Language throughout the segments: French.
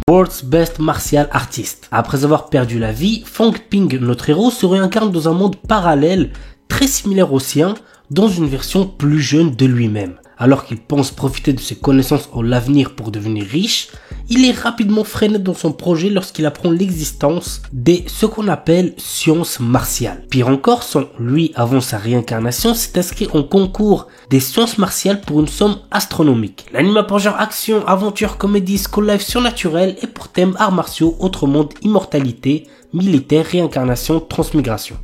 World's Best Martial Artist. Après avoir perdu la vie, Fang Ping, notre héros, se réincarne dans un monde parallèle très similaire au sien, dans une version plus jeune de lui-même. Alors qu'il pense profiter de ses connaissances en l'avenir pour devenir riche, il est rapidement freiné dans son projet lorsqu'il apprend l'existence des ce qu'on appelle sciences martiales. Pire encore, lui, avant sa réincarnation, s'est inscrit en concours des sciences martiales pour une somme astronomique. L'anime a pour genre action, aventure, comédie, school life surnaturel et pour thème arts martiaux, autre monde, immortalité, militaire, réincarnation, transmigration.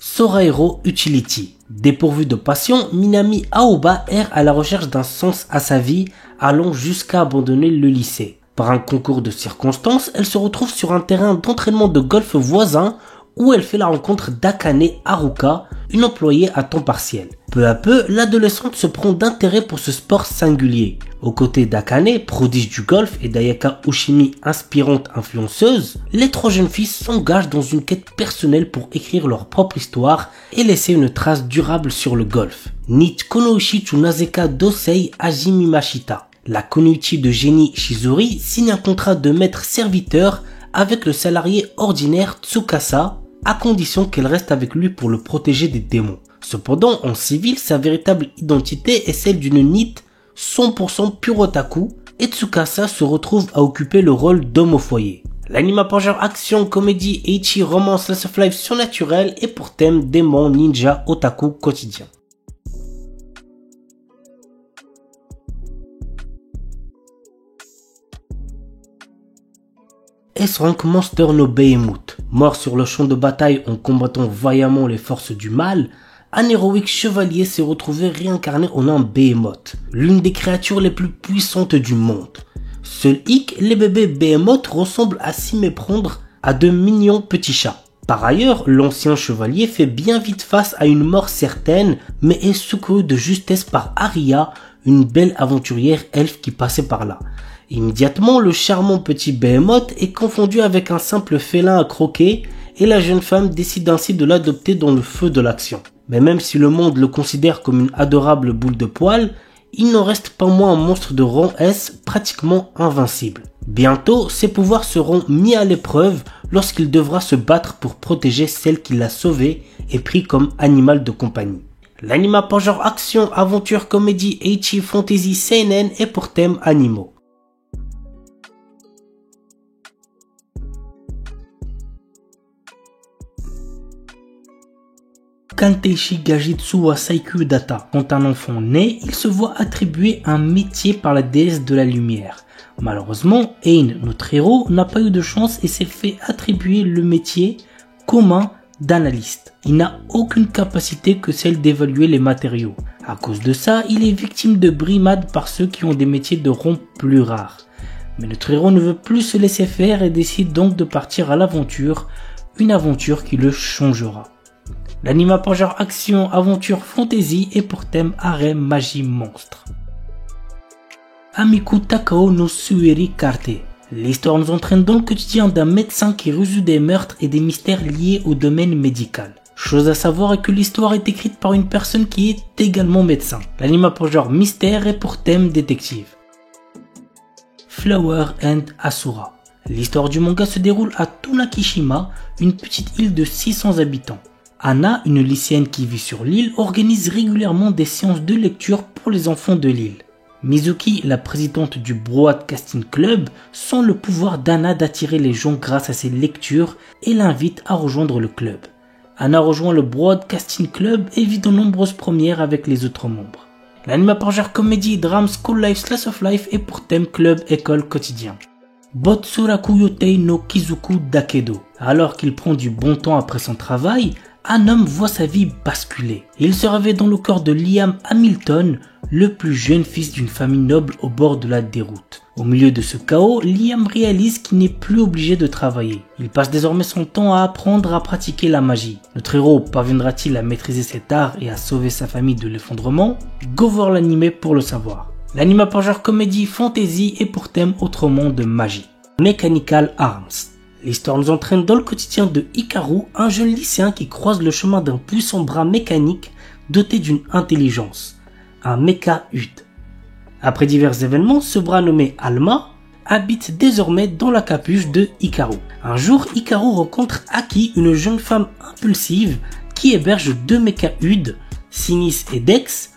Sora Hero Utility. Dépourvu de passion, Minami Aoba erre à la recherche d'un sens à sa vie, allant jusqu'à abandonner le lycée. Par un concours de circonstances, elle se retrouve sur un terrain d'entraînement de golf voisin où elle fait la rencontre d'Akane Haruka, une employée à temps partiel. Peu à peu, l'adolescente se prend d'intérêt pour ce sport singulier. Aux côtés d'Akane, prodige du golf, et d'Ayaka Ushimi, inspirante influenceuse, les trois jeunes filles s'engagent dans une quête personnelle pour écrire leur propre histoire et laisser une trace durable sur le golf. Ni Konoichi Tsunazeka Dosei Hajime Mashita. La Kunoichi de génie Shizuri signe un contrat de maître-serviteur avec le salarié ordinaire Tsukasa, à condition qu'elle reste avec lui pour le protéger des démons. Cependant, en civil, sa véritable identité est celle d'une NEET 100% pure otaku, et Tsukasa se retrouve à occuper le rôle d'homme au foyer. L'anime a pour genre action, comédie, ecchi, romance, slice of life surnaturel et pour thème démon, ninja, otaku quotidien. S-Rank Monster no Behemoth. Mort sur le champ de bataille en combattant vaillamment les forces du mal, un héroïque chevalier s'est retrouvé réincarné en un Behemoth, l'une des créatures les plus puissantes du monde. Seul hic, les bébés Behemoth ressemblent à s'y méprendre à de mignons petits chats. Par ailleurs, l'ancien chevalier fait bien vite face à une mort certaine, mais est secouru de justesse par Aria, une belle aventurière elfe qui passait par là. Immédiatement, le charmant petit Behemoth est confondu avec un simple félin à croquer et la jeune femme décide ainsi de l'adopter dans le feu de l'action. Mais même si le monde le considère comme une adorable boule de poil, il n'en reste pas moins un monstre de rang S pratiquement invincible. Bientôt, ses pouvoirs seront mis à l'épreuve lorsqu'il devra se battre pour protéger celle qui l'a sauvé et pris comme animal de compagnie. L'anime a pour genre action, aventure, comédie, ecchi, fantasy, seinen et pour thème animaux. Kanteishi Gajitsu wa Saikyu Data. Quand un enfant naît, il se voit attribuer un métier par la déesse de la lumière. Malheureusement, Ein, notre héros, n'a pas eu de chance et s'est fait attribuer le métier commun d'analyste. Il n'a aucune capacité que celle d'évaluer les matériaux. À cause de ça, il est victime de brimades par ceux qui ont des métiers de rang plus rares. Mais notre héros ne veut plus se laisser faire et décide donc de partir à l'aventure, une aventure qui le changera. L'anime a pour genre action, aventure, fantasy et pour thème harem, magie, monstre. Amiku Takao no Sueri Karte. L'histoire nous entraîne dans le quotidien d'un médecin qui résout des meurtres et des mystères liés au domaine médical. Chose à savoir est que l'histoire est écrite par une personne qui est également médecin. L'anime a pour genre mystère et pour thème détective. Flower and Asura. L'histoire du manga se déroule à Tunakishima, une petite île de 600 habitants. Anna, une lycéenne qui vit sur l'île, organise régulièrement des séances de lecture pour les enfants de l'île. Mizuki, la présidente du Broadcasting Club, sent le pouvoir d'Anna d'attirer les gens grâce à ses lectures et l'invite à rejoindre le club. Anna rejoint le Broadcasting Club et vit de nombreuses premières avec les autres membres. L'anime a pour genre comédie, drame, school life, slice of life et pour thème club, école, quotidien. Botsuraku Yotei no Kizuku Dakedo. Alors qu'il prend du bon temps après son travail, un homme voit sa vie basculer. Il se réveille dans le corps de Liam Hamilton, le plus jeune fils d'une famille noble au bord de la déroute. Au milieu de ce chaos, Liam réalise qu'il n'est plus obligé de travailler. Il passe désormais son temps à apprendre à pratiquer la magie. Notre héros parviendra-t-il à maîtriser cet art et à sauver sa famille de l'effondrement? Go voir l'anime pour le savoir. L'anime a pour genre comédie, fantasy et pour thème autrement de magie. Mechanical Arms. L'histoire nous entraîne dans le quotidien de Hikaru, un jeune lycéen qui croise le chemin d'un puissant bras mécanique doté d'une intelligence, un Mecha-Hud. Après divers événements, ce bras nommé Alma habite désormais dans la capuche de Hikaru. Un jour, Hikaru rencontre Aki, une jeune femme impulsive qui héberge 2 méca-hudes, Sinis et Dex,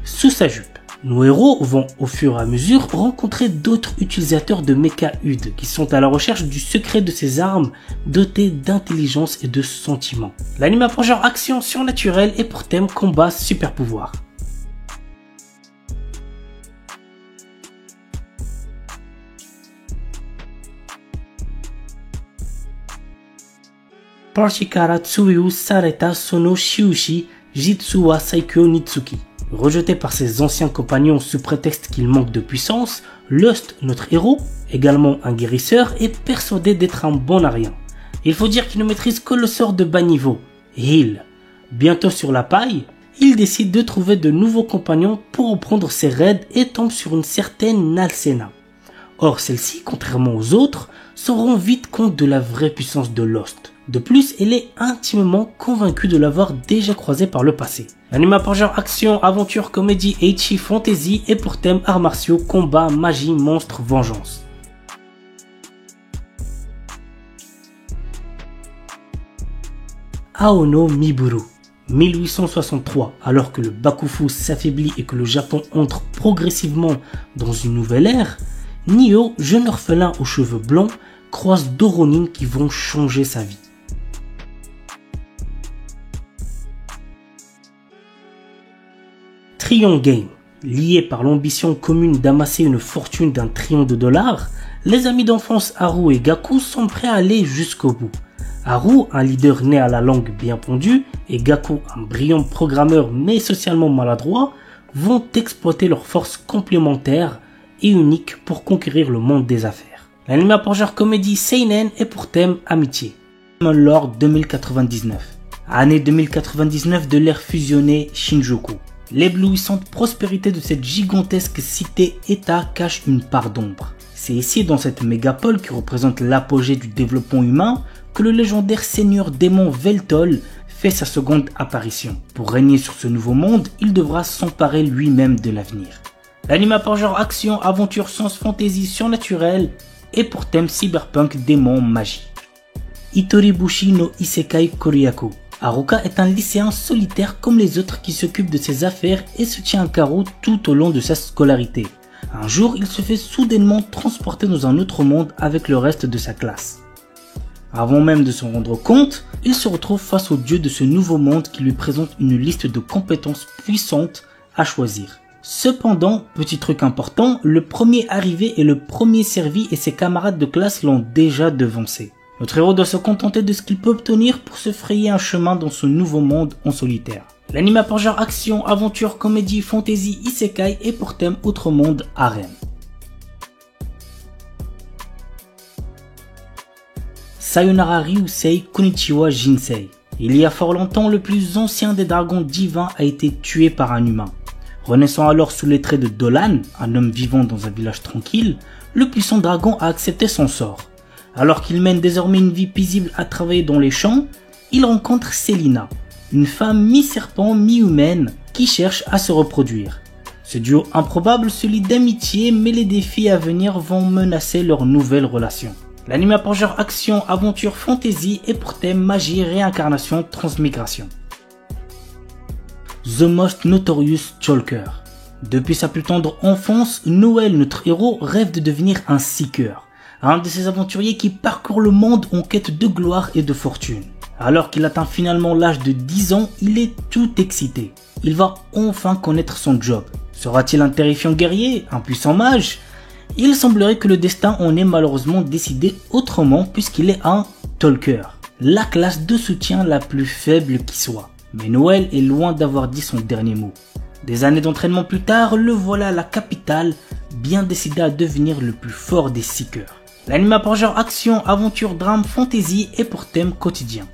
sous sa jupe. Nos héros vont au fur et à mesure rencontrer d'autres utilisateurs de méca-hudes qui sont à la recherche du secret de ces armes dotées d'intelligence et de sentiments. L'anime a pour genre action surnaturelle et pour thème combat super pouvoir. Parshikara Tsuyu Sareta Sono Shiushi Jitsu wa Saikyo Nitsuki. Rejeté par ses anciens compagnons sous prétexte qu'il manque de puissance, Lust, notre héros, également un guérisseur, est persuadé d'être un bon à rien. Il faut dire qu'il ne maîtrise que le sort de bas niveau, Heal. Bientôt sur la paille, il décide de trouver de nouveaux compagnons pour reprendre ses raids et tombe sur une certaine Nalsena. Or celle-ci, contrairement aux autres, se rend vite compte de la vraie puissance de Lost. De plus, elle est intimement convaincue de l'avoir déjà croisé par le passé. L'anime a pour genre action, aventure, comédie, ecchi, fantasy et pour thème arts martiaux, combat, magie, monstre, vengeance. Aono Miburu. 1863, alors que le Bakufu s'affaiblit et que le Japon entre progressivement dans une nouvelle ère, Nio, jeune orphelin aux cheveux blonds, croise 2 Ronin qui vont changer sa vie. Trion Game. Liés par l'ambition commune d'amasser une fortune d'1 trillion de dollars, les amis d'enfance Haru et Gaku sont prêts à aller jusqu'au bout. Haru, un leader né à la langue bien pondue, et Gaku, un brillant programmeur mais socialement maladroit, vont exploiter leurs forces complémentaires et uniques pour conquérir le monde des affaires. L'anime a pour genre comédie seinen et pour thème amitié. Lore 2099. Année 2099 de l'ère fusionnée Shinjuku. L'éblouissante prospérité de cette gigantesque cité-état cache une part d'ombre. C'est ici, dans cette mégapole qui représente l'apogée du développement humain, que le légendaire seigneur démon Veltol fait sa seconde apparition. Pour régner sur ce nouveau monde, il devra s'emparer lui-même de l'avenir. L'anime a pour genre action, aventure, science, fantasy, surnaturelle et pour thème cyberpunk, démon, magie. Itoribushi no Isekai Koryaku. Haruka est un lycéen solitaire comme les autres qui s'occupe de ses affaires et se tient à carreau tout au long de sa scolarité. Un jour, il se fait soudainement transporter dans un autre monde avec le reste de sa classe. Avant même de s'en rendre compte, il se retrouve face au dieu de ce nouveau monde qui lui présente une liste de compétences puissantes à choisir. Cependant, petit truc important, le premier arrivé est le premier servi et ses camarades de classe l'ont déjà devancé. Notre héros doit se contenter de ce qu'il peut obtenir pour se frayer un chemin dans ce nouveau monde en solitaire. L'anime a pour genre action, aventure, comédie, fantasy, isekai et pour thème autre monde, harem. Sayonara Ryusei Konnichiwa Jinsei. Il y a fort longtemps, le plus ancien des dragons divins a été tué par un humain. Renaissant alors sous les traits de Dolan, un homme vivant dans un village tranquille, le puissant dragon a accepté son sort. Alors qu'il mène désormais une vie paisible à travailler dans les champs, il rencontre Selina, une femme mi-serpent, mi-humaine qui cherche à se reproduire. Ce duo improbable se lie d'amitié, mais les défis à venir vont menacer leur nouvelle relation. L'anime a pour genre action, aventure, fantasy et pour thème magie, réincarnation, transmigration. The Most Notorious Chalker. Depuis sa plus tendre enfance, Noël, notre héros, rêve de devenir un seeker. Un de ces aventuriers qui parcourt le monde en quête de gloire et de fortune. Alors qu'il atteint finalement l'âge de 10 ans, il est tout excité. Il va enfin connaître son job. Sera-t-il un terrifiant guerrier, un puissant mage? Il semblerait que le destin en ait malheureusement décidé autrement puisqu'il est un talker, la classe de soutien la plus faible qui soit. Mais Noël est loin d'avoir dit son dernier mot. Des années d'entraînement plus tard, le voilà à la capitale, bien décidé à devenir le plus fort des seekers. L'anime a pour genre action, aventure, drame, fantasy et pour thème quotidien.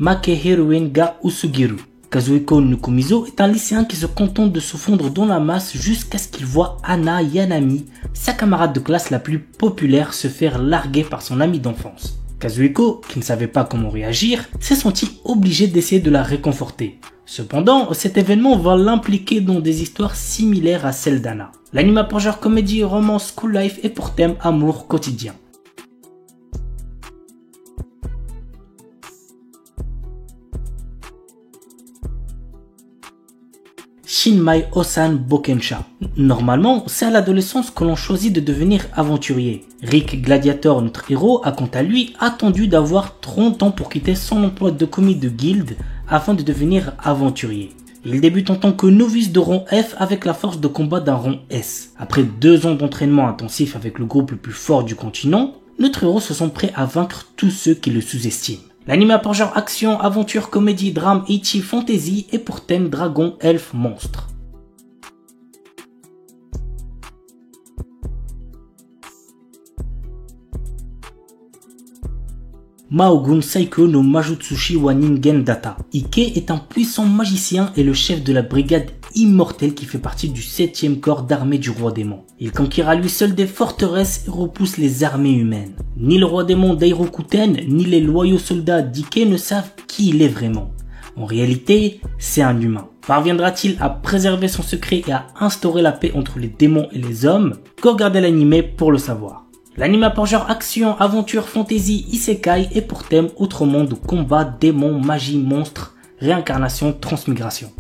Make Heroine ga Usugiru. Kazuhiko Nukumizo est un lycéen qui se contente de se fondre dans la masse jusqu'à ce qu'il voit Anna Yanami, sa camarade de classe la plus populaire, se faire larguer par son ami d'enfance. Kazuhiko, qui ne savait pas comment réagir, s'est senti obligé d'essayer de la réconforter. Cependant, cet événement va l'impliquer dans des histoires similaires à celles d'Anna. L'anime a pour genre comédie, romance, school life et pour thème amour quotidien. Shinmai Osan Bokensha. Normalement, c'est à l'adolescence que l'on choisit de devenir aventurier. Rick Gladiator, notre héros, a quant à lui attendu d'avoir 30 ans pour quitter son emploi de commis de guilde afin de devenir aventurier. Il débute en tant que novice de rang F avec la force de combat d'un rang S. Après 2 ans d'entraînement intensif avec le groupe le plus fort du continent, notre héros se sent prêt à vaincre tous ceux qui le sous-estiment. L'anime a pour genre action, aventure, comédie, drame, ecchi, fantasy et pour thème dragon, elfe, monstre. Maogun Saiko no Majutsushi wa Ningen Data. Ike est un puissant magicien et le chef de la brigade immortelle qui fait partie du 7e corps d'armée du roi démon. Il conquiert à lui seul des forteresses et repousse les armées humaines. Ni le roi démon Dairokuten, ni les loyaux soldats d'Ike ne savent qui il est vraiment. En réalité, c'est un humain. Parviendra-t-il à préserver son secret et à instaurer la paix entre les démons et les hommes? Regardez l'anime pour le savoir. L'anime a pour genre action, aventure, fantasy, isekai et pour thème autre monde, combat, démons, magie, monstres, réincarnation, transmigration.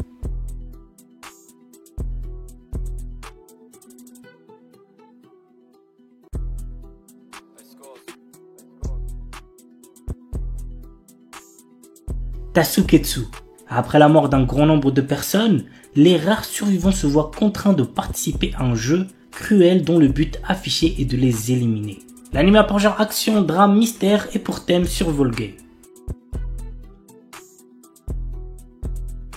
Tasuketsu. Après la mort d'un grand nombre de personnes, les rares survivants se voient contraints de participer à un jeu cruel dont le but affiché est de les éliminer. L'anime a pour genre action, drame, mystère et pour thème survival game.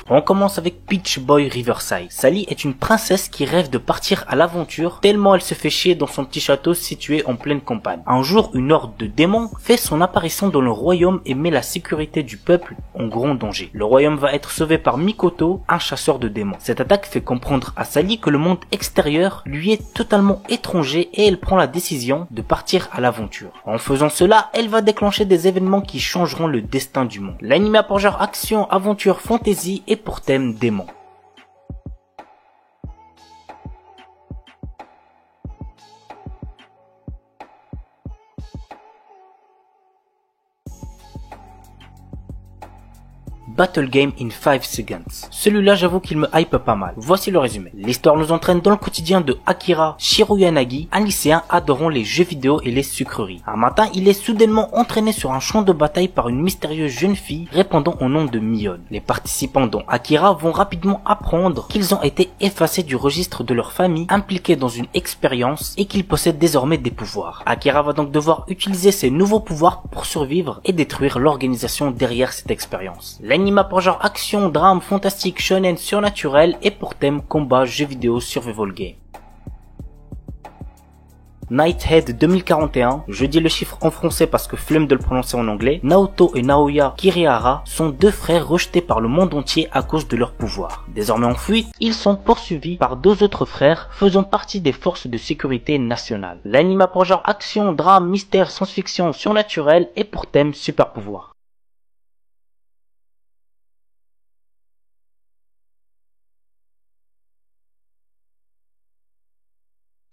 On commence avec Peach Boy Riverside. Sally est une princesse qui rêve de partir à l'aventure tellement elle se fait chier dans son petit château situé en pleine campagne. Un jour, une horde de démons fait son apparition dans le royaume et met la sécurité du peuple en grand danger. Le royaume va être sauvé par Mikoto, un chasseur de démons. Cette attaque fait comprendre à Sally que le monde extérieur lui est totalement étranger et elle prend la décision de partir à l'aventure. En faisant cela, elle va déclencher des événements qui changeront le destin du monde. L'anime a pour genre action, aventure, fantasy et pour thème démon. Battle Game in 5 Seconds. Celui-là, j'avoue qu'il me hype pas mal. Voici le résumé. L'histoire nous entraîne dans le quotidien de Akira Shiroyanagi, un lycéen adorant les jeux vidéo et les sucreries. Un matin, il est soudainement entraîné sur un champ de bataille par une mystérieuse jeune fille répondant au nom de Mion. Les participants dont Akira vont rapidement apprendre qu'ils ont été effacés du registre de leur famille, impliqués dans une expérience et qu'ils possèdent désormais des pouvoirs. Akira va donc devoir utiliser ses nouveaux pouvoirs pour survivre et détruire l'organisation derrière cette expérience. L'anime a pour genre action, drame, fantastique, shonen, surnaturel et pour thème combat, jeux vidéo, survival game. Nighthead 2041, je dis le chiffre en français parce que flemme de le prononcer en anglais. Naoto et Naoya Kirihara sont 2 frères rejetés par le monde entier à cause de leur pouvoir. Désormais en fuite, ils sont poursuivis par 2 autres frères faisant partie des forces de sécurité nationales. L'anime a pour genre action, drame, mystère, science-fiction, surnaturel et pour thème super pouvoir.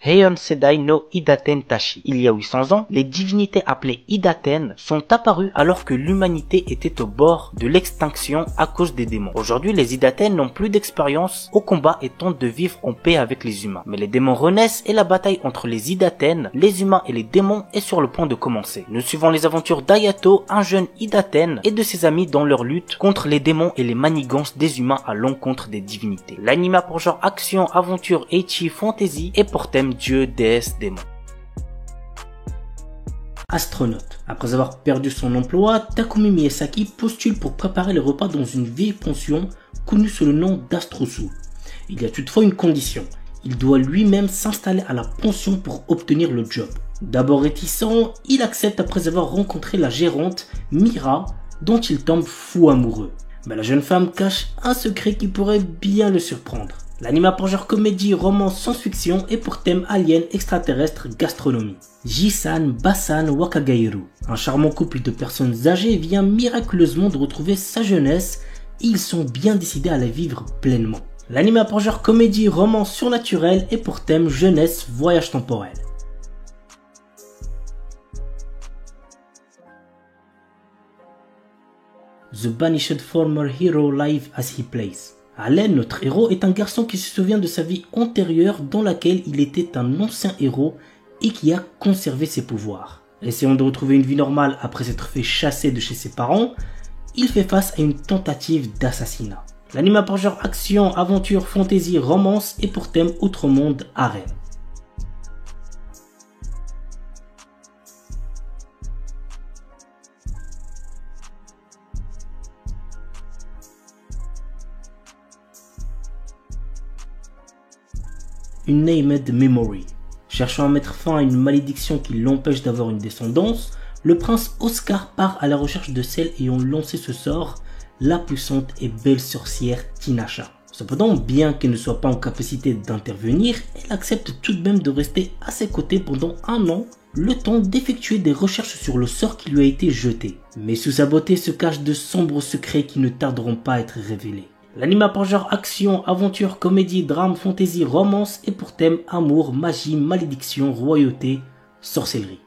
Heian Sedai no Idaten Tashi. Il y a 800 ans, les divinités appelées Idaten sont apparues alors que l'humanité était au bord de l'extinction à cause des démons. Aujourd'hui, les Idaten n'ont plus d'expérience au combat et tentent de vivre en paix avec les humains. Mais les démons renaissent et la bataille entre les Idaten, les humains et les démons est sur le point de commencer. Nous suivons les aventures d'Ayato, un jeune Idaten, et de ses amis dans leur lutte contre les démons et les manigances des humains à l'encontre des divinités. L'anime a pour genre action, aventure, ecchi, fantasy et pour thème dieu, déesse, démon. Astronaute. Après avoir perdu son emploi, Takumi Miyazaki postule pour préparer les repas dans une vieille pension connue sous le nom d'Astrosu. Il y a toutefois une condition. Il doit lui-même s'installer à la pension pour obtenir le job. D'abord réticent, il accepte après avoir rencontré la gérante, Mira, dont il tombe fou amoureux. Mais la jeune femme cache un secret qui pourrait bien le surprendre. L'anime a pour genre comédie, romance, science-fiction et pour thème alien, extraterrestre, gastronomie. Jisan Basan Wakagairu. Un charmant couple de personnes âgées vient miraculeusement de retrouver sa jeunesse et ils sont bien décidés à la vivre pleinement. L'anime a pour genre comédie, romance surnaturelle et pour thème jeunesse, voyage temporel. The Banished Former Hero Live as He Plays. Allen, notre héros, est un garçon qui se souvient de sa vie antérieure dans laquelle il était un ancien héros et qui a conservé ses pouvoirs. Essayant de retrouver une vie normale après s'être fait chasser de chez ses parents, il fait face à une tentative d'assassinat. L'anime a pour genre action, aventure, fantasy, romance et pour thème outre-monde, harem. Une Named Memory. Cherchant à mettre fin à une malédiction qui l'empêche d'avoir une descendance, le prince Oscar part à la recherche de celle ayant lancé ce sort, la puissante et belle sorcière Tinasha. Cependant, bien qu'elle ne soit pas en capacité d'intervenir, elle accepte tout de même de rester à ses côtés pendant 1 an, le temps d'effectuer des recherches sur le sort qui lui a été jeté. Mais sous sa beauté se cachent de sombres secrets qui ne tarderont pas à être révélés. L'anime a pour genre action, aventure, comédie, drame, fantasy, romance et pour thème amour, magie, malédiction, royauté, sorcellerie.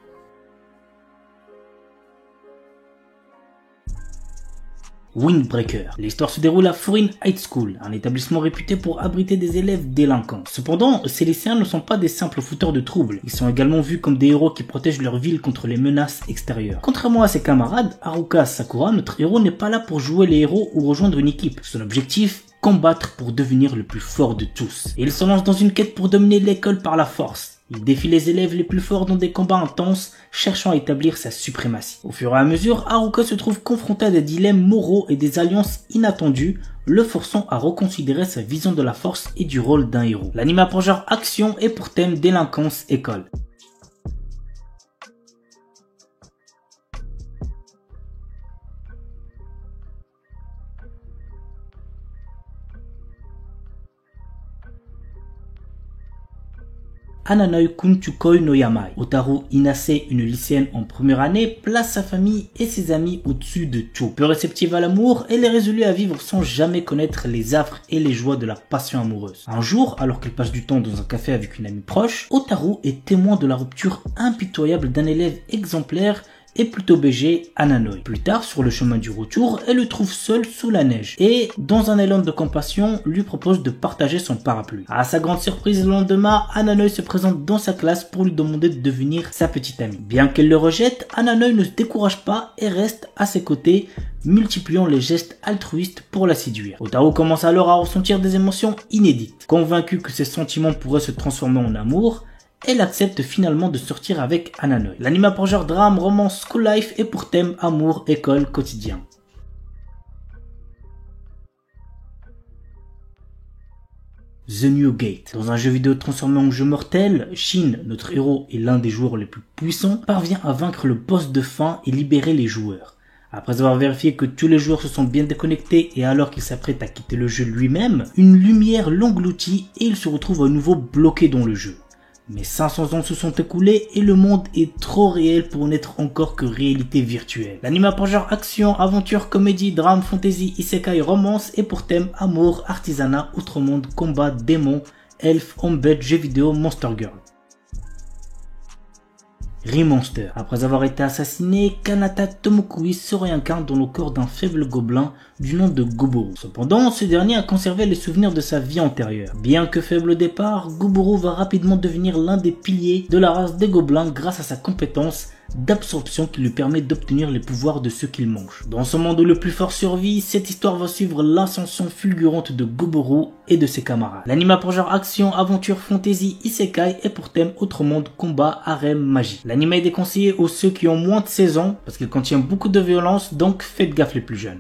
Windbreaker. L'histoire se déroule à Foreign High School, un établissement réputé pour abriter des élèves délinquants. Cependant, ces lycéens ne sont pas des simples fouteurs de troubles. Ils sont également vus comme des héros qui protègent leur ville contre les menaces extérieures. Contrairement à ses camarades, Haruka Sakura, notre héros n'est pas là pour jouer les héros ou rejoindre une équipe. Son objectif, combattre pour devenir le plus fort de tous. Et il se lance dans une quête pour dominer l'école par la force. Il défie les élèves les plus forts dans des combats intenses, cherchant à établir sa suprématie. Au fur et à mesure, Haruka se trouve confronté à des dilemmes moraux et des alliances inattendues, le forçant à reconsidérer sa vision de la force et du rôle d'un héros. L'anime a pour genre action et pour thème délinquance école. Ananoi Kunchukoi no Yamai. Otaru Inase, une lycéenne en première année, place sa famille et ses amis au-dessus de tout. Peu réceptive à l'amour, elle est résolue à vivre sans jamais connaître les affres et les joies de la passion amoureuse. Un jour, alors qu'elle passe du temps dans un café avec une amie proche, Otaru est témoin de la rupture impitoyable d'un élève exemplaire et plutôt BG, Ananoi. Plus tard, sur le chemin du retour, elle le trouve seul sous la neige et, dans un élan de compassion, lui propose de partager son parapluie. À sa grande surprise, le lendemain, Ananoi se présente dans sa classe pour lui demander de devenir sa petite amie. Bien qu'elle le rejette, Ananoi ne se décourage pas et reste à ses côtés, multipliant les gestes altruistes pour la séduire. Otaru commence alors à ressentir des émotions inédites. Convaincue que ses sentiments pourraient se transformer en amour, elle accepte finalement de sortir avec Ananoi. L'anime a pour genre drame, romance, school life et pour thème amour, école, quotidien. The New Gate. Dans un jeu vidéo transformé en jeu mortel, Shin, notre héros et l'un des joueurs les plus puissants, parvient à vaincre le boss de fin et libérer les joueurs. Après avoir vérifié que tous les joueurs se sont bien déconnectés et alors qu'il s'apprête à quitter le jeu lui-même, une lumière l'engloutit et il se retrouve à nouveau bloqué dans le jeu. Mais 500 ans se sont écoulés et le monde est trop réel pour n'être encore que réalité virtuelle. L'anime a pour genre action, aventure, comédie, drame, fantasy, isekai, romance et pour thème amour, artisanat, outre-monde, combat, démons, elfes, embed, jeux vidéo, monster girl. Remonster. Après avoir été assassiné, Kanata Tomokui se réincarne dans le corps d'un faible gobelin du nom de Goboro. Cependant, ce dernier a conservé les souvenirs de sa vie antérieure. Bien que faible au départ, Goboro va rapidement devenir l'un des piliers de la race des gobelins grâce à sa compétence d'absorption qui lui permet d'obtenir les pouvoirs de ceux qu'il mange. Dans ce monde où le plus fort survit, cette histoire va suivre l'ascension fulgurante de Goboro et de ses camarades. L'anime a pour genre action, aventure, fantasy, isekai et pour thème autre monde, combat, harem, magie. L'anime est déconseillé aux ceux qui ont moins de 16 ans parce qu'il contient beaucoup de violence, donc faites gaffe les plus jeunes.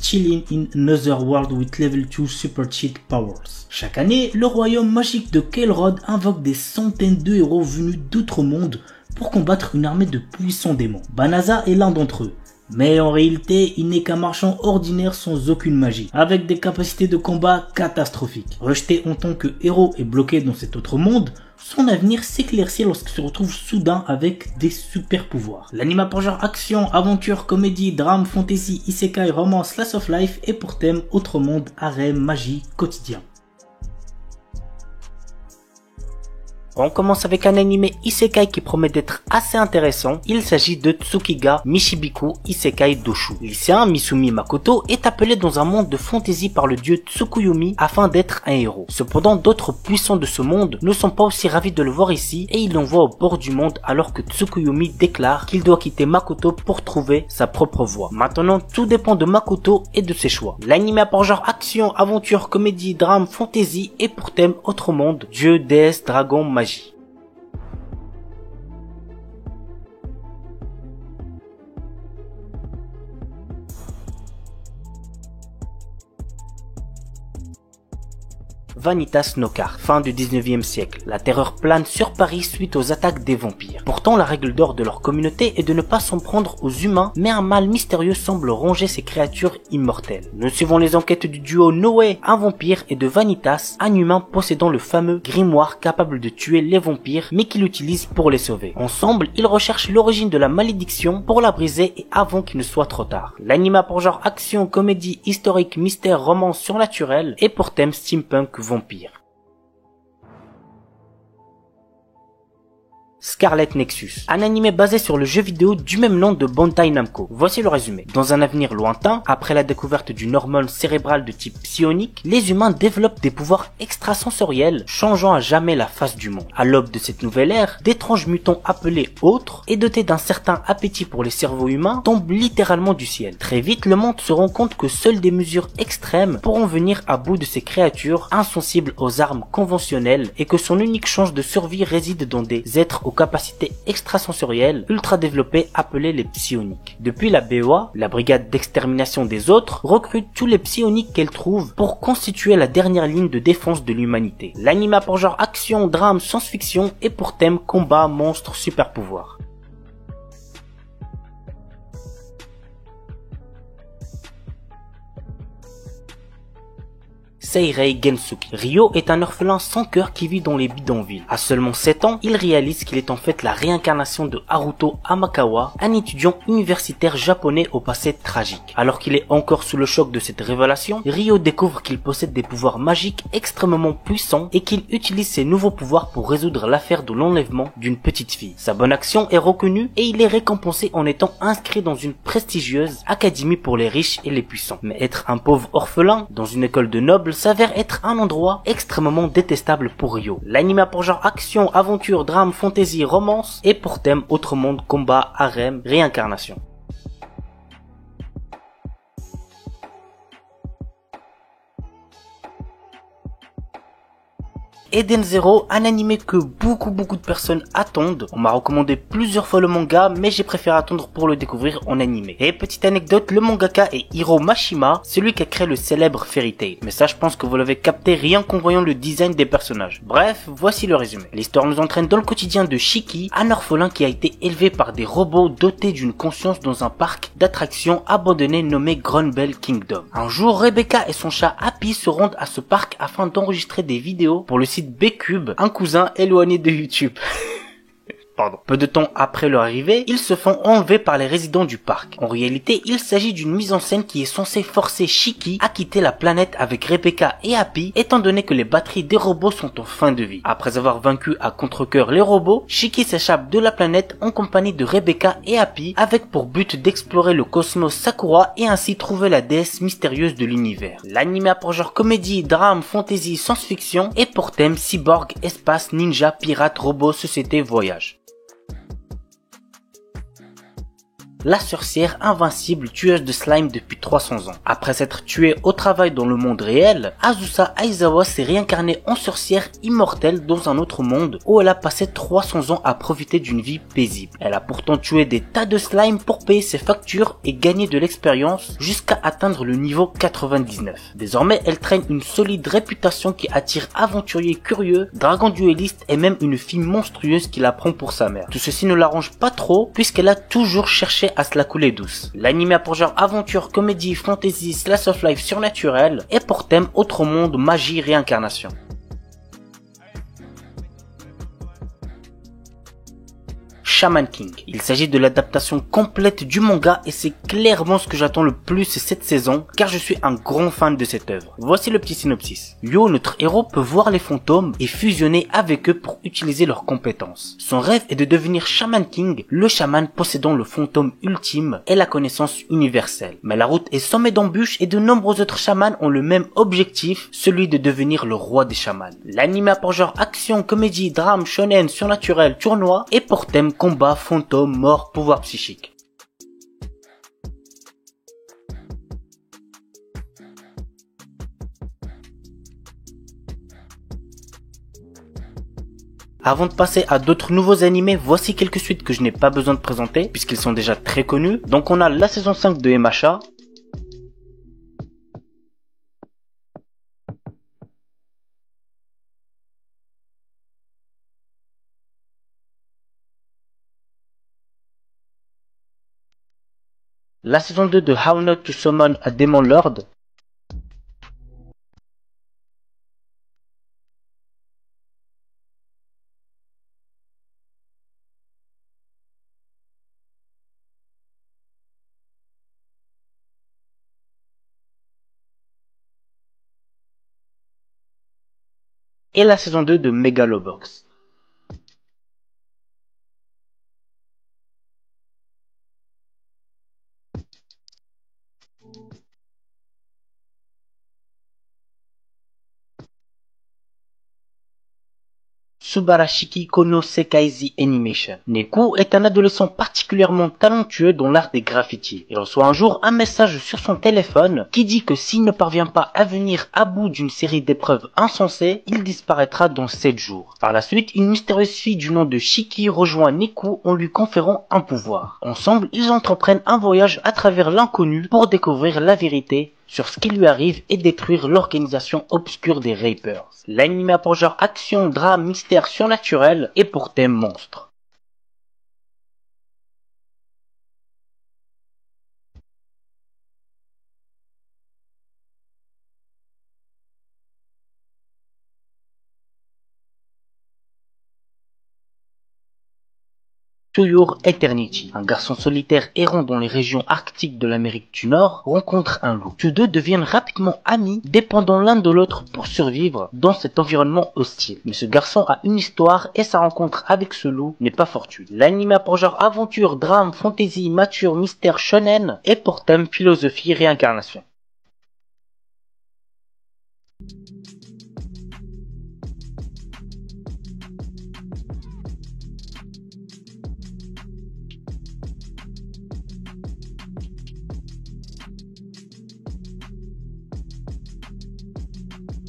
Chilling in Another World with Level 2 Super Cheat Powers. Chaque année, le royaume magique de Kelrod invoque des centaines de héros venus d'outre-monde pour combattre une armée de puissants démons. Banaza est l'un d'entre eux. Mais en réalité, il n'est qu'un marchand ordinaire sans aucune magie, avec des capacités de combat catastrophiques. Rejeté en tant que héros et bloqué dans cet autre monde, son avenir s'éclaircit lorsqu'il se retrouve soudain avec des super pouvoirs. L'anime pour genre action, aventure, comédie, drame, fantasy, isekai, romance, slice of life et pour thème autre monde, harem, magie, quotidien. On commence avec un anime isekai qui promet d'être assez intéressant. Il s'agit de Tsukiga Mishibiku Isekai Doshu. Lycéen Misumi Makoto est appelé dans un monde de fantasy par le dieu Tsukuyomi afin d'être un héros. Cependant, d'autres puissants de ce monde ne sont pas aussi ravis de le voir ici et ils l'envoient au bord du monde alors que Tsukuyomi déclare qu'il doit quitter Makoto pour trouver sa propre voie. Maintenant, tout dépend de Makoto et de ses choix. L'anime a pour genre action, aventure, comédie, drame, fantasy et pour thème autre monde, dieu, déesse, dragon, magie. Vanitas Nokar, fin du 19e siècle. La terreur plane sur Paris suite aux attaques des vampires. Pourtant, la règle d'or de leur communauté est de ne pas s'en prendre aux humains, mais un mal mystérieux semble ronger ces créatures immortelles. Nous suivons les enquêtes du duo Noé, un vampire, et de Vanitas, un humain possédant le fameux grimoire capable de tuer les vampires, mais qu'il utilise pour les sauver. Ensemble, ils recherchent l'origine de la malédiction pour la briser et avant qu'il ne soit trop tard. L'anime a pour genre action, comédie, historique, mystère, romance surnaturelle et pour thème steampunk vampire. Scarlet Nexus, un anime basé sur le jeu vidéo du même nom de Bandai Namco. Voici le résumé. Dans un avenir lointain, après la découverte d'une hormone cérébrale de type psionique, les humains développent des pouvoirs extrasensoriels, changeant à jamais la face du monde. À l'aube de cette nouvelle ère, d'étranges mutants appelés autres, et dotés d'un certain appétit pour les cerveaux humains, tombent littéralement du ciel. Très vite, le monde se rend compte que seules des mesures extrêmes pourront venir à bout de ces créatures insensibles aux armes conventionnelles et que son unique chance de survie réside dans des êtres aux capacités extrasensorielles ultra développées appelées les psioniques. Depuis, la BOA, la brigade d'extermination des autres, recrute tous les psioniques qu'elle trouve pour constituer la dernière ligne de défense de l'humanité. L'anime a pour genre action, drame, science-fiction et pour thème combat, monstres, super pouvoirs. Seirei Gensuki. Ryo est un orphelin sans cœur qui vit dans les bidonvilles. À seulement 7 ans, il réalise qu'il est en fait la réincarnation de Haruto Amakawa, un étudiant universitaire japonais au passé tragique. Alors qu'il est encore sous le choc de cette révélation, Ryo découvre qu'il possède des pouvoirs magiques extrêmement puissants et qu'il utilise ses nouveaux pouvoirs pour résoudre l'affaire de l'enlèvement d'une petite fille. Sa bonne action est reconnue et il est récompensé en étant inscrit dans une prestigieuse académie pour les riches et les puissants. Mais être un pauvre orphelin dans une école de nobles s'avère être un endroit extrêmement détestable pour Ryo. L'anime a pour genre action, aventure, drame, fantasy, romance et pour thème autre monde, combat, harem, réincarnation. Eden Zero, un animé que beaucoup de personnes attendent. On m'a recommandé plusieurs fois le manga, mais j'ai préféré attendre pour le découvrir en animé. Et petite anecdote, le mangaka est Hiro Mashima, celui qui a créé le célèbre Fairy Tail. Mais ça, je pense que vous l'avez capté rien qu'en voyant le design des personnages. Bref, voici le résumé. L'histoire nous entraîne dans le quotidien de Shiki, un orphelin qui a été élevé par des robots dotés d'une conscience dans un parc d'attractions abandonné nommé Grunbell Kingdom. Un jour, Rebecca et son chat Happy se rendent à ce parc afin d'enregistrer des vidéos pour le site B-Cube, un cousin éloigné de YouTube. Pardon. Peu de temps après leur arrivée, ils se font enlever par les résidents du parc. En réalité, il s'agit d'une mise en scène qui est censée forcer Shiki à quitter la planète avec Rebecca et Happy, étant donné que les batteries des robots sont en fin de vie. Après avoir vaincu à contre-cœur les robots, Shiki s'échappe de la planète en compagnie de Rebecca et Happy, avec pour but d'explorer le cosmos Sakura et ainsi trouver la déesse mystérieuse de l'univers. L'anime a pour genre comédie, drame, fantasy, science-fiction et pour thème cyborg, espace, ninja, pirate, robot, société, voyage. la sorcière invincible tueuse de slime depuis 300 ans. Après s'être tuée au travail dans le monde réel, Azusa Aizawa s'est réincarnée en sorcière immortelle dans un autre monde où elle a passé 300 ans à profiter d'une vie paisible. Elle a pourtant tué des tas de slime pour payer ses factures et gagner de l'expérience jusqu'à atteindre le niveau 99. Désormais, elle traîne une solide réputation qui attire aventuriers curieux, dragons duellistes et même une fille monstrueuse qui la prend pour sa mère. Tout ceci ne l'arrange pas trop puisqu'elle a toujours cherché à se la couler douce. L'anime a pour genre aventure, comédie, fantasy, slice of life surnaturel et pour thème autre monde, magie, réincarnation. Shaman King. Il s'agit de l'adaptation complète du manga et c'est clairement ce que j'attends le plus cette saison car je suis un grand fan de cette œuvre. Voici le petit synopsis. Yo, notre héros, peut voir les fantômes et fusionner avec eux pour utiliser leurs compétences. Son rêve est de devenir Shaman King, le chaman possédant le fantôme ultime et la connaissance universelle. Mais la route est semée d'embûches et de nombreux autres chamans ont le même objectif, celui de devenir le roi des chamans. L'anime a pour genre action, comédie, drame, shonen, surnaturel, tournoi et pour thème combat, fantôme, mort, pouvoir psychique. Avant de passer à d'autres nouveaux animés, voici quelques suites que je n'ai pas besoin de présenter puisqu'ils sont déjà très connus. Donc on a la saison 5 de MHA, la saison 2 de How Not to Summon a Demon Lord, et la saison 2 de Megalobox. Subarashiki Kono Sekaizi Animation. Neku est un adolescent particulièrement talentueux dans l'art des graffitis. Il reçoit un jour un message sur son téléphone qui dit que s'il ne parvient pas à venir à bout d'une série d'épreuves insensées, il disparaîtra dans 7 jours. Par la suite, une mystérieuse fille du nom de Shiki rejoint Neku en lui conférant un pouvoir. Ensemble, ils entreprennent un voyage à travers l'inconnu pour découvrir la vérité sur ce qui lui arrive et détruire l'organisation obscure des Rapers. L'anime a pour genre action, drame, mystère surnaturel et pour thème monstre. To Your Eternity. Un garçon solitaire errant dans les régions arctiques de l'Amérique du Nord rencontre un loup. Tous deux deviennent rapidement amis, dépendant l'un de l'autre pour survivre dans cet environnement hostile. Mais ce garçon a une histoire et sa rencontre avec ce loup n'est pas fortuite. L'anime a pour genre aventure, drame, fantasy, mature, mystère, shonen et pour thème philosophie, réincarnation.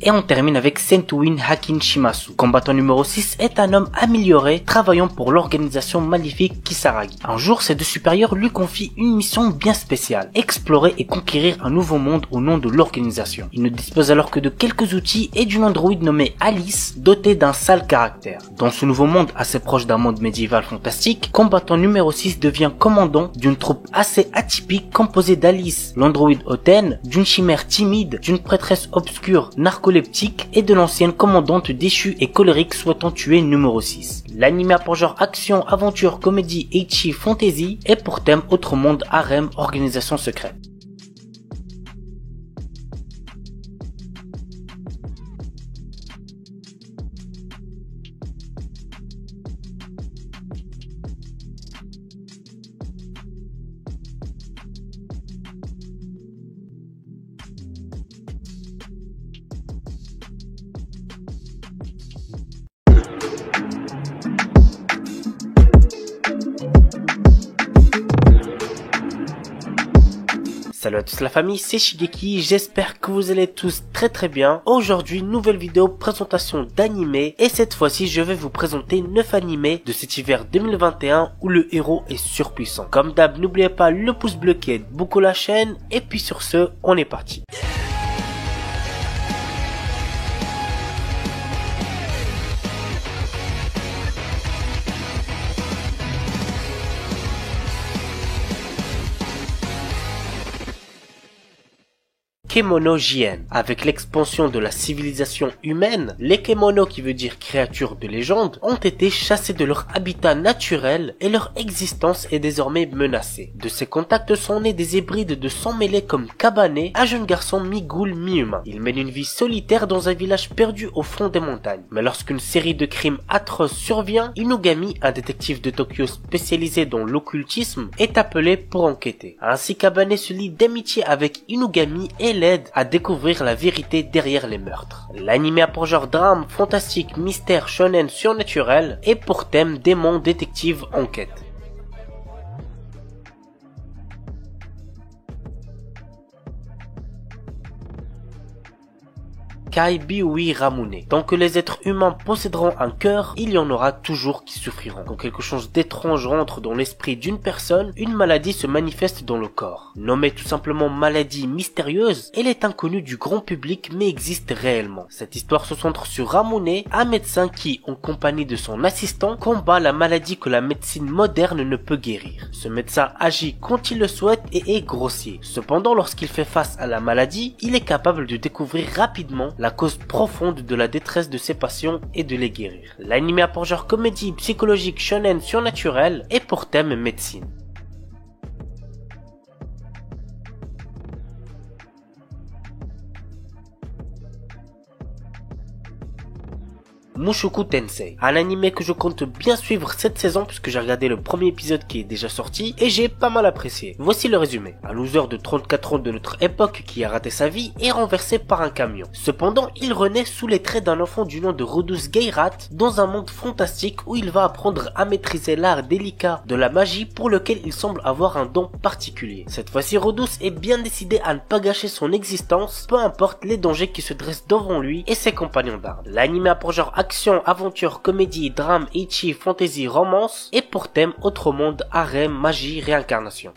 Et on termine avec Sentuin Hakin Shimasu. Combattant numéro 6 est un homme amélioré travaillant pour l'organisation maléfique Kisaragi. Un jour, ses deux supérieurs lui confient une mission bien spéciale, explorer et conquérir un nouveau monde au nom de l'organisation. Il ne dispose alors que de quelques outils et d'une androïde nommée Alice, dotée d'un sale caractère. Dans ce nouveau monde assez proche d'un monde médiéval fantastique, combattant numéro 6 devient commandant d'une troupe assez atypique composée d'Alice, l'androïde hautaine, d'une chimère timide, d'une prêtresse obscure narcoleptique et de l'ancienne commandante déchue et colérique souhaitant tuer numéro 6. L'anime a pour genre action, aventure, comédie, ecchi, fantasy et pour thème autre monde, harem, organisation secrète. Salut à tous la famille, c'est Shigeki, j'espère que vous allez tous très bien. Aujourd'hui, nouvelle vidéo présentation d'animés et cette fois-ci je vais vous présenter 9 animés de cet hiver 2021 où le héros est surpuissant. Comme d'hab, n'oubliez pas le pouce bleu qui aide beaucoup la chaîne et puis sur ce, on est parti. Kemono Jien. Avec l'expansion de la civilisation humaine, les Kemono, qui veut dire créatures de légende, ont été chassés de leur habitat naturel et leur existence est désormais menacée. De ces contacts sont nés des hybrides de sang mêlés comme Kabane, un jeune garçon mi-ghoul mi-humain. Il mène une vie solitaire dans un village perdu au fond des montagnes. Mais lorsqu'une série de crimes atroces survient, Inugami, un détective de Tokyo spécialisé dans l'occultisme, est appelé pour enquêter. Ainsi, Kabane se lie d'amitié avec Inugami et l'aide à découvrir la vérité derrière les meurtres. L'anime a pour genre drame, fantastique, mystère, shonen, surnaturel et pour thème démon, détective, enquête. Kai Biui Ramune. Tant que les êtres humains posséderont un cœur, il y en aura toujours qui souffriront. Quand quelque chose d'étrange rentre dans l'esprit d'une personne, une maladie se manifeste dans le corps. Nommée tout simplement maladie mystérieuse, elle est inconnue du grand public mais existe réellement. Cette histoire se centre sur Ramune, un médecin qui, en compagnie de son assistant, combat la maladie que la médecine moderne ne peut guérir. Ce médecin agit quand il le souhaite et est grossier. Cependant, lorsqu'il fait face à la maladie, il est capable de découvrir rapidement la cause profonde de la détresse de ses patients et de les guérir. L'anime a pour genre comédie psychologique shonen surnaturel et pour thème médecine. Mushoku Tensei, un animé que je compte bien suivre cette saison puisque j'ai regardé le premier épisode qui est déjà sorti et j'ai pas mal apprécié. Voici le résumé. Un loser de 34 ans de notre époque qui a raté sa vie est renversé par un camion. Cependant, il renaît sous les traits d'un enfant du nom de Rodus Geirat dans un monde fantastique où il va apprendre à maîtriser l'art délicat de la magie pour lequel il semble avoir un don particulier. Cette fois-ci, Rodus est bien décidé à ne pas gâcher son existence, peu importe les dangers qui se dressent devant lui et ses compagnons d'armes. L'anime a pour genre action, aventure, comédie, drame, ecchi, fantasy, romance et pour thème autre monde, harem, magie, réincarnation.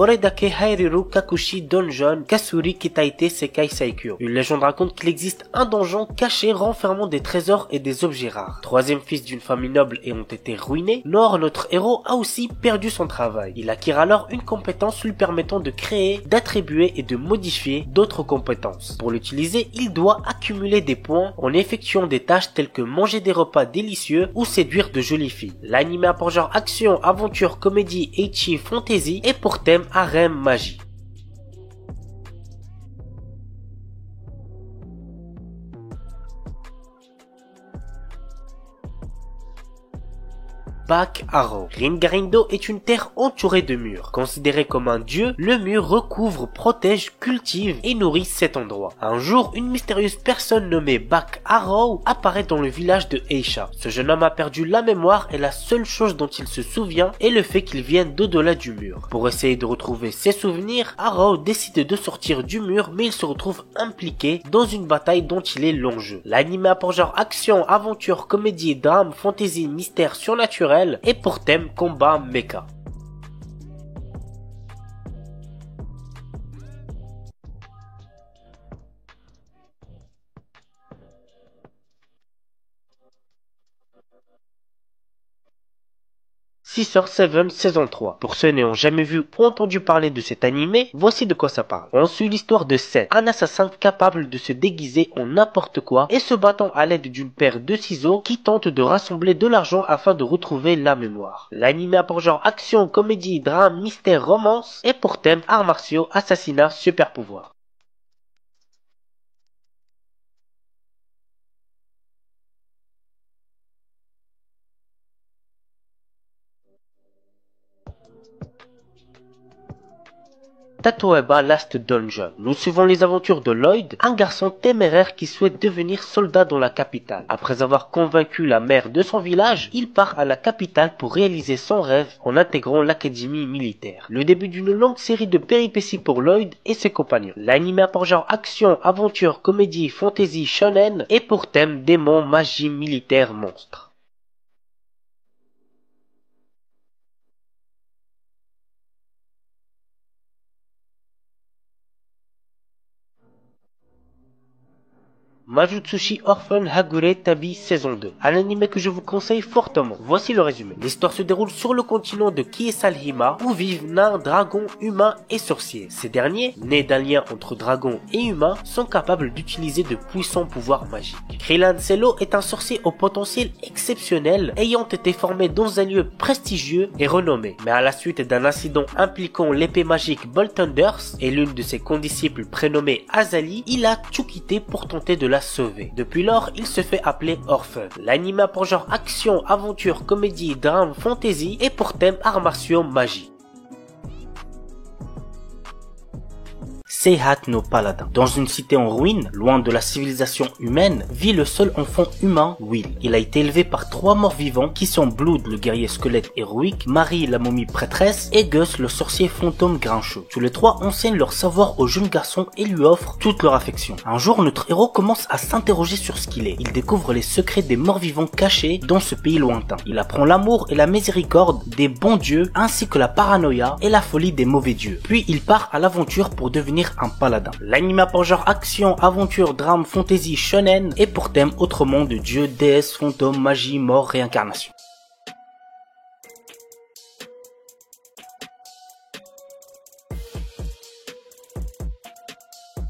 Oredake Hairiru Kakushi Donjon Kasuri Kitaite Sekai Saikyo. Une légende raconte qu'il existe un donjon caché renfermant des trésors et des objets rares. Troisième fils d'une famille noble ayant été ruiné, Nor, notre héros, a aussi perdu son travail. Il acquiert alors une compétence lui permettant de créer, d'attribuer et de modifier d'autres compétences. Pour l'utiliser, il doit accumuler des points en effectuant des tâches telles que manger des repas délicieux ou séduire de jolies filles. L'anime a pour genre action, aventure, comédie, ecchi, fantasy et pour thème harem, magie. Back Arrow. Ringarindo est une terre entourée de murs. Considéré comme un dieu, le mur recouvre, protège, cultive et nourrit cet endroit. Un jour, une mystérieuse personne nommée Back Arrow apparaît dans le village de Eisha. Ce jeune homme a perdu la mémoire et la seule chose dont il se souvient est le fait qu'il vienne d'au-delà du mur. Pour essayer de retrouver ses souvenirs, Arrow décide de sortir du mur mais il se retrouve impliqué dans une bataille dont il est l'enjeu. L'anime a pour genre action, aventure, comédie, drame, fantasy, mystère, surnaturel et pour thème combat mecha. Scissor 7 saison 3. Pour ceux n'ayant jamais vu ou entendu parler de cet animé, voici de quoi ça parle. On suit l'histoire de Seth, un assassin capable de se déguiser en n'importe quoi et se battant à l'aide d'une paire de ciseaux qui tente de rassembler de l'argent afin de retrouver la mémoire. L'anime a pour genre action, comédie, drame, mystère, romance et pour thème arts martiaux, assassinat, super pouvoir. Tatoeba Last Dungeon. Nous suivons les aventures de Lloyd, un garçon téméraire qui souhaite devenir soldat dans la capitale. Après avoir convaincu la mère de son village, il part à la capitale pour réaliser son rêve en intégrant l'académie militaire. Le début d'une longue série de péripéties pour Lloyd et ses compagnons. L'anime a pour genre action, aventure, comédie, fantasy, shonen et pour thème démons, magie, militaire, monstre. Majutsushi Orphan Hagure Tabi saison 2. Un anime que je vous conseille fortement. Voici le résumé. L'histoire se déroule sur le continent de Kiesalhima où vivent nains, dragons, humains et sorciers. Ces derniers, nés d'un lien entre dragons et humains, sont capables d'utiliser de puissants pouvoirs magiques. Krylan Sello est un sorcier au potentiel exceptionnel ayant été formé dans un lieu prestigieux et renommé. Mais à la suite d'un incident impliquant l'épée magique Bolt Thunders et l'une de ses condisciples prénommée Azali, il a tout quitté pour tenter de la sauver. Depuis lors, il se fait appeler Orphan. L'anime a pour genre action, aventure, comédie, drame, fantasy et pour thème arts martiaux, magie. Seihat no Paladin. Dans une cité en ruine, loin de la civilisation humaine, vit le seul enfant humain, Will. Il a été élevé par 3 morts vivants qui sont Blood, le guerrier squelette héroïque, Marie, la momie prêtresse et Gus, le sorcier fantôme grincheux. Tous les 3 enseignent leur savoir au jeune garçon et lui offrent toute leur affection. Un jour, notre héros commence à s'interroger sur ce qu'il est. Il découvre les secrets des morts vivants cachés dans ce pays lointain. Il apprend l'amour et la miséricorde des bons dieux ainsi que la paranoïa et la folie des mauvais dieux. Puis il part à l'aventure pour devenir un paladin. L'anime a pour genre action, aventure, drame, fantasy, shonen et pour thème autre monde de dieux, déesses, fantômes, magie, mort, réincarnation.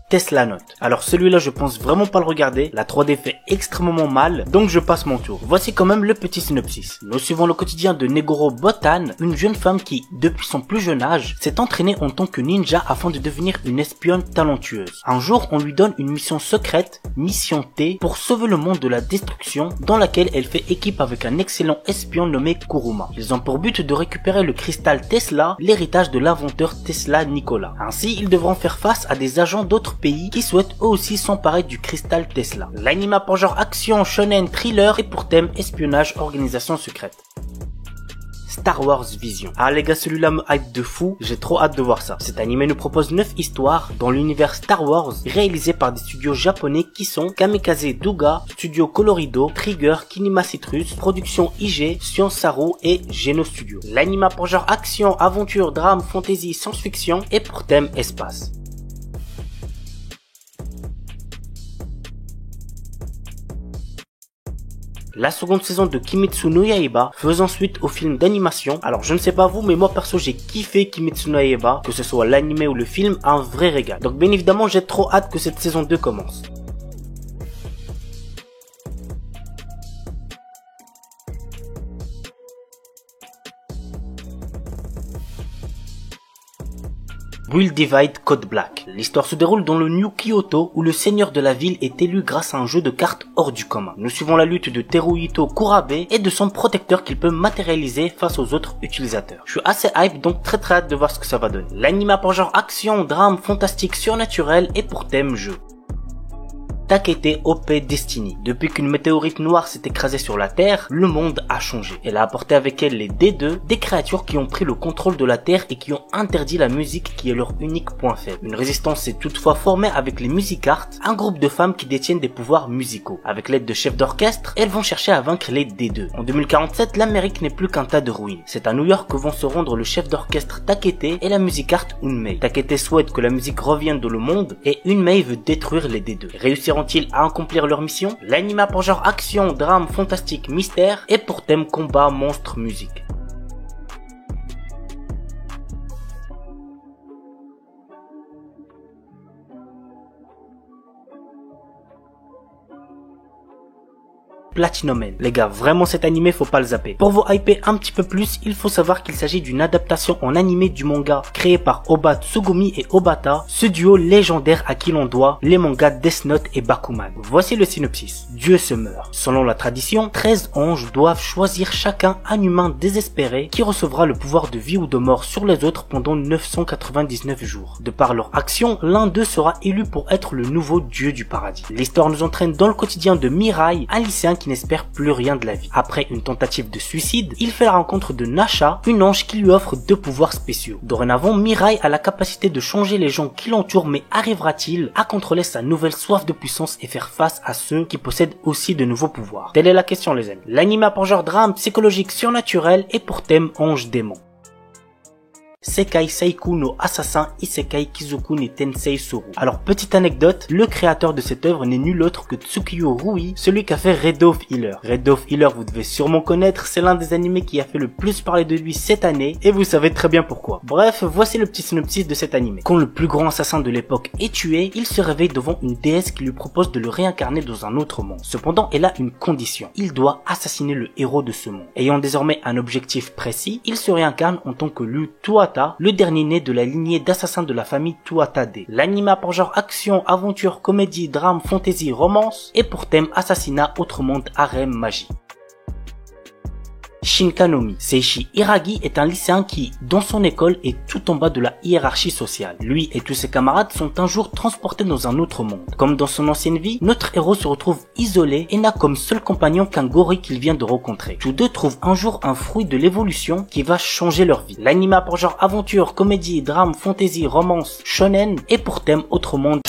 Tesla Note. Alors celui-là je pense vraiment pas le regarder, la 3D fait extrêmement mal, donc je passe mon tour. Voici quand même le petit synopsis. Nous suivons le quotidien de Negoro Botan, une jeune femme qui, depuis son plus jeune âge, s'est entraînée en tant que ninja afin de devenir une espionne talentueuse. Un jour, on lui donne une mission secrète, Mission T, pour sauver le monde de la destruction, dans laquelle elle fait équipe avec un excellent espion nommé Kuruma. Ils ont pour but de récupérer le cristal Tesla, l'héritage de l'inventeur Tesla Nikola. Ainsi, ils devront faire face à des agents d'autres pays qui souhaitent eux aussi s'emparer du cristal Tesla. L'anime a pour genre action, shonen, thriller et pour thème espionnage, organisation secrète. Star Wars Vision. Ah les gars, celui-là me hype de fou, j'ai trop hâte de voir ça. Cet anime nous propose 9 histoires dans l'univers Star Wars réalisées par des studios japonais qui sont Kamikaze Douga, Studio Colorido, Trigger, Kinema Citrus, Production IG, Science Saru et Geno Studio. L'anime a pour genre action, aventure, drame, fantasy, science-fiction et pour thème espace. La seconde saison de Kimetsu no Yaiba faisant suite au film d'animation. Alors je ne sais pas vous, mais moi perso j'ai kiffé Kimetsu no Yaiba, que ce soit l'anime ou le film, un vrai régal. Donc bien évidemment j'ai trop hâte que cette saison 2 commence. Will Divide Code Black. L'histoire se déroule dans le New Kyoto où le seigneur de la ville est élu grâce à un jeu de cartes hors du commun. Nous suivons la lutte de Teruhito Kurabe et de son protecteur qu'il peut matérialiser face aux autres utilisateurs. Je suis assez hype, donc très hâte de voir ce que ça va donner. L'anime a pour genre action, drame, fantastique, surnaturel et pour thème jeu. Takete OP Destiny. Depuis qu'une météorite noire s'est écrasée sur la Terre, le monde a changé. Elle a apporté avec elle les D2, des créatures qui ont pris le contrôle de la Terre et qui ont interdit la musique qui est leur unique point faible. Une résistance s'est toutefois formée avec les Music Arts, un groupe de femmes qui détiennent des pouvoirs musicaux. Avec l'aide de chefs d'orchestre, elles vont chercher à vaincre les D2. En 2047, l'Amérique n'est plus qu'un tas de ruines. C'est à New York que vont se rendre le chef d'orchestre Takete et la Music Art Unmei. Takete souhaite que la musique revienne dans le monde et Unmei veut détruire les D2. Réussiront-ils à accomplir leur mission? L'anime a pour genre action, drame, fantastique, mystère et pour thème combat, monstre, musique. Platinum Man. Les gars, vraiment cet animé faut pas le zapper. Pour vous hyper un petit peu plus, il faut savoir qu'il s'agit d'une adaptation en animé du manga créé par Oba Tsugumi et Obata, ce duo légendaire à qui l'on doit les mangas Death Note et Bakuman. Voici le synopsis. Dieu se meurt. Selon la tradition, 13 anges doivent choisir chacun un humain désespéré qui recevra le pouvoir de vie ou de mort sur les autres pendant 999 jours. De par leur action, l'un d'eux sera élu pour être le nouveau dieu du paradis. L'histoire nous entraîne dans le quotidien de Mirai, un lycéen qui n'espère plus rien de la vie. Après une tentative de suicide, il fait la rencontre de Nasha, une ange qui lui offre 2 pouvoirs spéciaux. Dorénavant, Mirai a la capacité de changer les gens qui l'entourent, mais arrivera-t-il à contrôler sa nouvelle soif de puissance et faire face à ceux qui possèdent aussi de nouveaux pouvoirs? Telle est la question les amis. L'anime a pour genre drame psychologique surnaturel et pour thème ange-démon. Sekai Seiku no Assassin Isekai Kizoku ni Tensei Soru. Alors petite anecdote, le créateur de cette œuvre n'est nul autre que Tsukiyo Rui, celui qui a fait Red Off Healer. Red Off Healer vous devez sûrement connaître, c'est l'un des animés qui a fait le plus parler de lui cette année et vous savez très bien pourquoi. Bref, voici le petit synopsis de cet animé. Quand le plus grand assassin de l'époque est tué, il se réveille devant une déesse qui lui propose de le réincarner dans un autre monde. Cependant, elle a une condition. Il doit assassiner le héros de ce monde. Ayant désormais un objectif précis, il se réincarne en tant que Lu Tuata, le dernier né de la lignée d'assassins de la famille Tuatade. L'anime a pour genre action, aventure, comédie, drame, fantasy, romance et pour thème assassinat, autre monde, harem, magie. Shinkanomi. Seishi Hiragi est un lycéen qui, dans son école, est tout en bas de la hiérarchie sociale. Lui et tous ses camarades sont un jour transportés dans un autre monde. Comme dans son ancienne vie, notre héros se retrouve isolé et n'a comme seul compagnon qu'un gorille qu'il vient de rencontrer. Tous deux trouvent un jour un fruit de l'évolution qui va changer leur vie. L'anime a pour genre aventure, comédie, drame, fantasy, romance, shonen et pour thème autre monde.